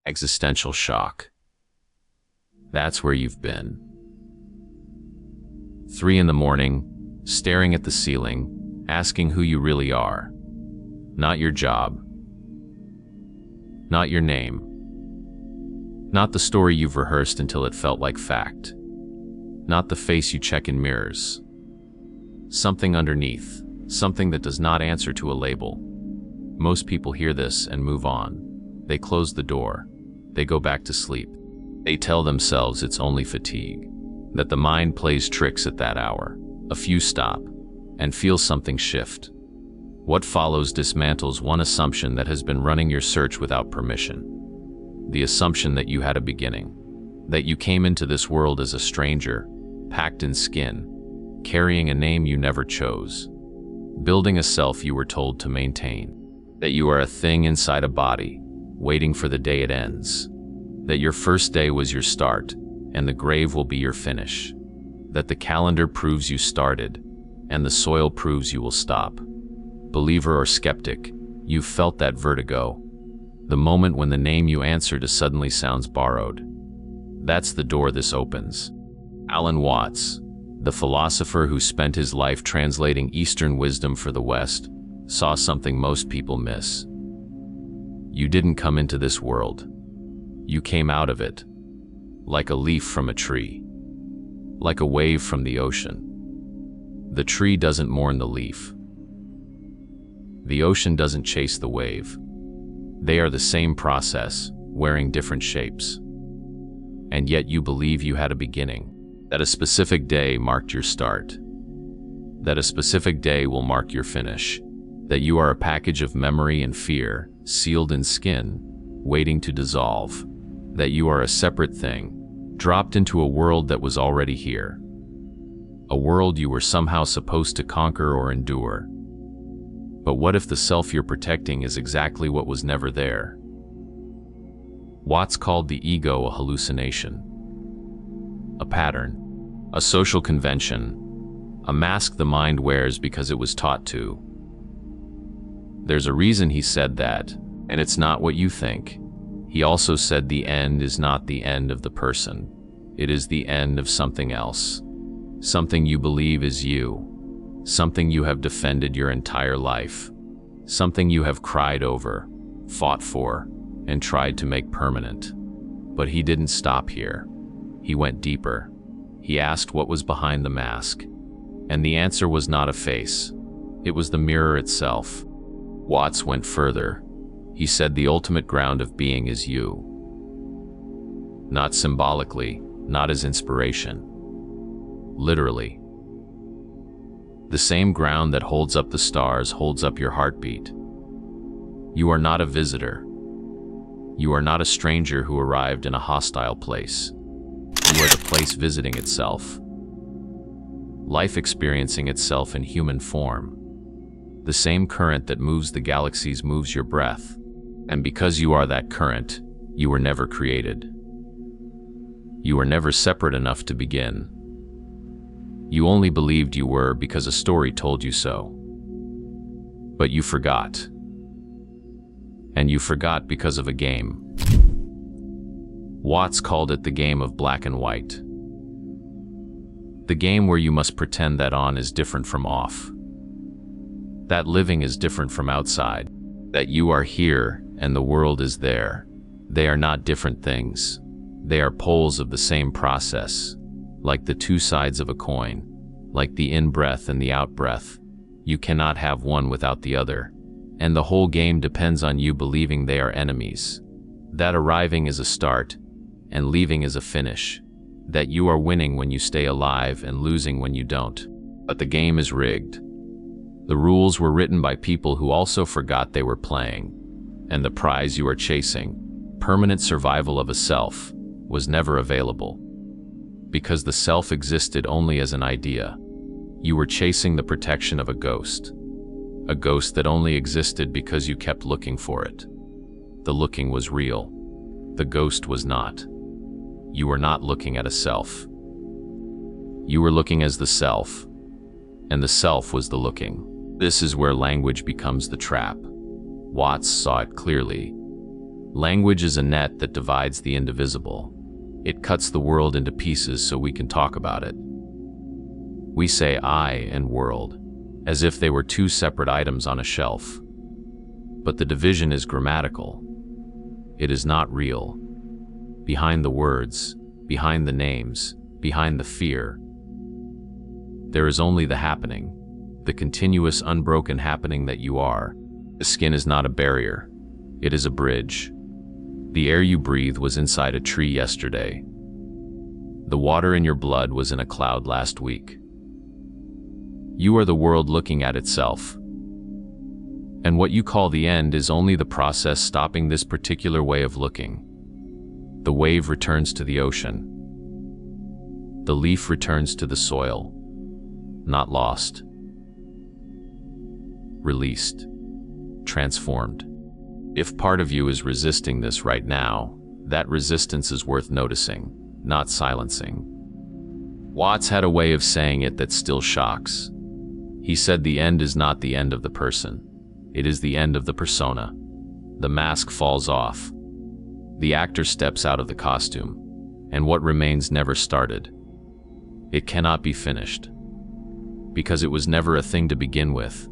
Existential shock. That's where you've been. 3 in the morning, staring at the ceiling, asking who you really are. Not your job. Not your name. Not the story you've rehearsed until it felt like fact. Not the face you check in mirrors. Something underneath, something that does not answer to a label. Most people hear this and move on. They close the door. They go back to sleep. They tell themselves it's only fatigue, that the mind plays tricks at that hour. A few stop and feel something shift. What follows dismantles one assumption that has been running your search without permission. The assumption that you had a beginning, that you came into this world as a stranger, packed in skin, carrying a name you never chose, building a self you were told to maintain, that you are a thing inside a body, waiting for the day it ends, that your first day was your start, and the grave will be your finish, that the calendar proves you started, and the soil proves you will stop. Believer or skeptic, you've felt that vertigo, the moment when the name you answer to suddenly sounds borrowed. That's the door this opens. Alan Watts, the philosopher who spent his life translating Eastern wisdom for the West, saw something most people miss. You didn't come into this world. You came out of it, like a leaf from a tree, like a wave from the ocean. The tree doesn't mourn the leaf. The ocean doesn't chase the wave. They are the same process, wearing different shapes. And yet you believe you had a beginning, that a specific day marked your start, that a specific day will mark your finish, that you are a package of memory and fear, sealed in skin, waiting to dissolve, that you are a separate thing, dropped into a world that was already here, a world you were somehow supposed to conquer or endure. But what if the self you're protecting is exactly what was never there? Watts called the ego a hallucination, a pattern, a social convention, a mask the mind wears because it was taught to. There's a reason he said that, and it's not what you think. He also said the end is not the end of the person. It is the end of something else. Something you believe is you. Something you have defended your entire life. Something you have cried over, fought for, and tried to make permanent. But he didn't stop here. He went deeper. He asked what was behind the mask. And the answer was not a face. It was the mirror itself. Watts went further. He said the ultimate ground of being is you. Not symbolically, not as inspiration. Literally. The same ground that holds up the stars holds up your heartbeat. You are not a visitor. You are not a stranger who arrived in a hostile place. You are the place visiting itself. Life experiencing itself in human form. The same current that moves the galaxies moves your breath. And because you are that current, you were never created. You were never separate enough to begin. You only believed you were because a story told you so. But you forgot. And you forgot because of a game. Watts called it the game of black and white. The game where you must pretend that on is different from off. That living is different from outside. That you are here and the world is there. They are not different things. They are poles of the same process, like the two sides of a coin, like the in-breath and the out-breath. You cannot have one without the other, and the whole game depends on you believing they are enemies. That arriving is a start, and leaving is a finish. That you are winning when you stay alive and losing when you don't. But the game is rigged. The rules were written by people who also forgot they were playing, and the prize you are chasing, permanent survival of a self, was never available. Because the self existed only as an idea. You were chasing the protection of a ghost that only existed because you kept looking for it. The looking was real. The ghost was not. You were not looking at a self. You were looking as the self, and the self was the looking. This is where language becomes the trap. Watts saw it clearly. Language is a net that divides the indivisible. It cuts the world into pieces so we can talk about it. We say I and world, as if they were two separate items on a shelf. But the division is grammatical. It is not real. Behind the words, behind the names, behind the fear, there is only the happening, the continuous unbroken happening that you are. The skin is not a barrier. It is a bridge. The air you breathe was inside a tree yesterday. The water in your blood was in a cloud last week. You are the world looking at itself. And what you call the end is only the process stopping this particular way of looking. The wave returns to the ocean. The leaf returns to the soil. Not lost. Released. Transformed. If part of you is resisting this right now, that resistance is worth noticing, not silencing. Watts had a way of saying it that still shocks. He said the end is not the end of the person. It is the end of the persona. The mask falls off. The actor steps out of the costume, and what remains never started. It cannot be finished, because it was never a thing to begin with.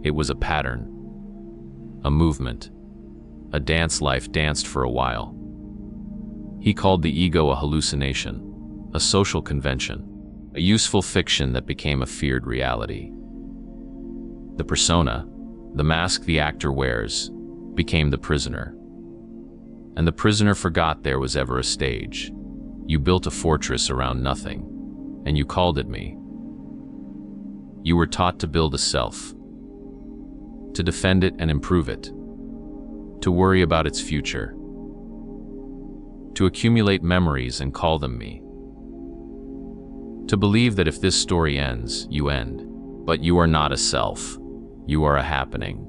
It was a pattern, a movement, a dance life danced for a while. He called the ego a hallucination, a social convention, a useful fiction that became a feared reality. The persona, the mask the actor wears, became the prisoner. And the prisoner forgot there was ever a stage. You built a fortress around nothing, and you called it me. You were taught to build a self, to defend it and improve it, to worry about its future, to accumulate memories and call them me, to believe that if this story ends, you end. But you are not a self. You are a happening,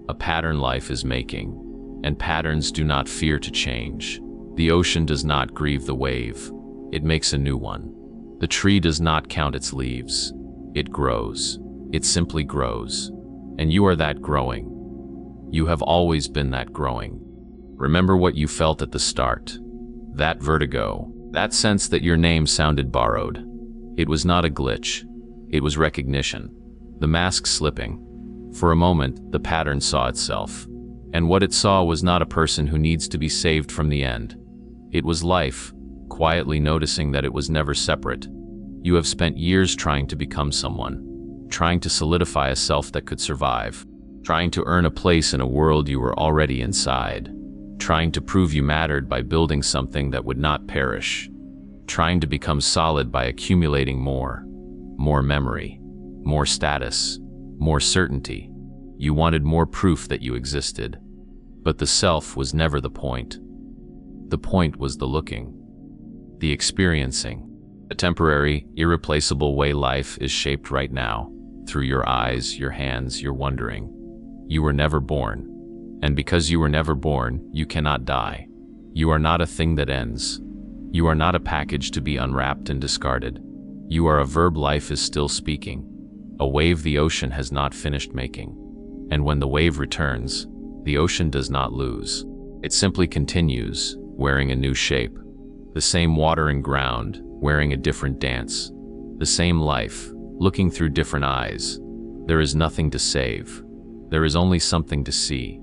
a pattern life is making, and patterns do not fear to change. The ocean does not grieve the wave. It makes a new one. The tree does not count its leaves. It grows. It simply grows. And you are that growing. You have always been that growing. Remember what you felt at the start. That vertigo. That sense that your name sounded borrowed. It was not a glitch. It was recognition. The mask slipping. For a moment, the pattern saw itself. And what it saw was not a person who needs to be saved from the end. It was life, quietly noticing that it was never separate. You have spent years trying to become someone, trying to solidify a self that could survive, trying to earn a place in a world you were already inside, trying to prove you mattered by building something that would not perish, trying to become solid by accumulating more memory, more status, more certainty. You wanted more proof that you existed. But the self was never the point. The point was the looking, the experiencing, a temporary, irreplaceable way life is shaped right now, through your eyes, your hands, your wondering. You were never born. And because you were never born, you cannot die. You are not a thing that ends. You are not a package to be unwrapped and discarded. You are a verb life is still speaking, a wave the ocean has not finished making. And when the wave returns, the ocean does not lose. It simply continues, wearing a new shape. The same water and ground, wearing a different dance. The same life, looking through different eyes. There is nothing to save. There is only something to see.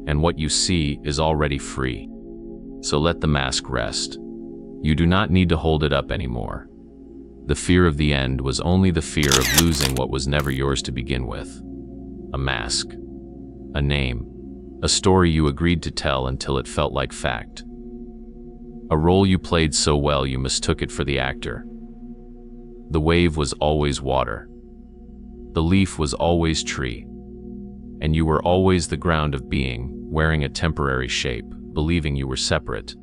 And what you see is already free. So let the mask rest. You do not need to hold it up anymore. The fear of the end was only the fear of losing what was never yours to begin with. A mask, a name, a story you agreed to tell until it felt like fact. A role you played so well you mistook it for the actor. The wave was always water. The leaf was always tree. And you were always the ground of being, wearing a temporary shape, believing you were separate.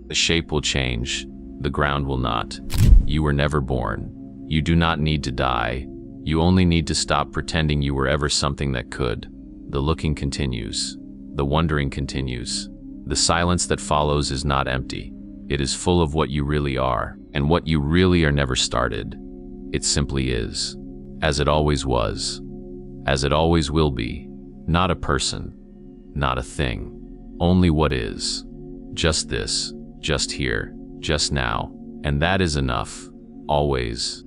The shape will change, the ground will not. You were never born. You do not need to die. You only need to stop pretending you were ever something that could. The looking continues. The wondering continues. The silence that follows is not empty. It is full of what you really are, and what you really are never started. It simply is. As it always was. As it always will be. Not a person. Not a thing. Only what is. Just this, just here, just now. And that is enough. Always.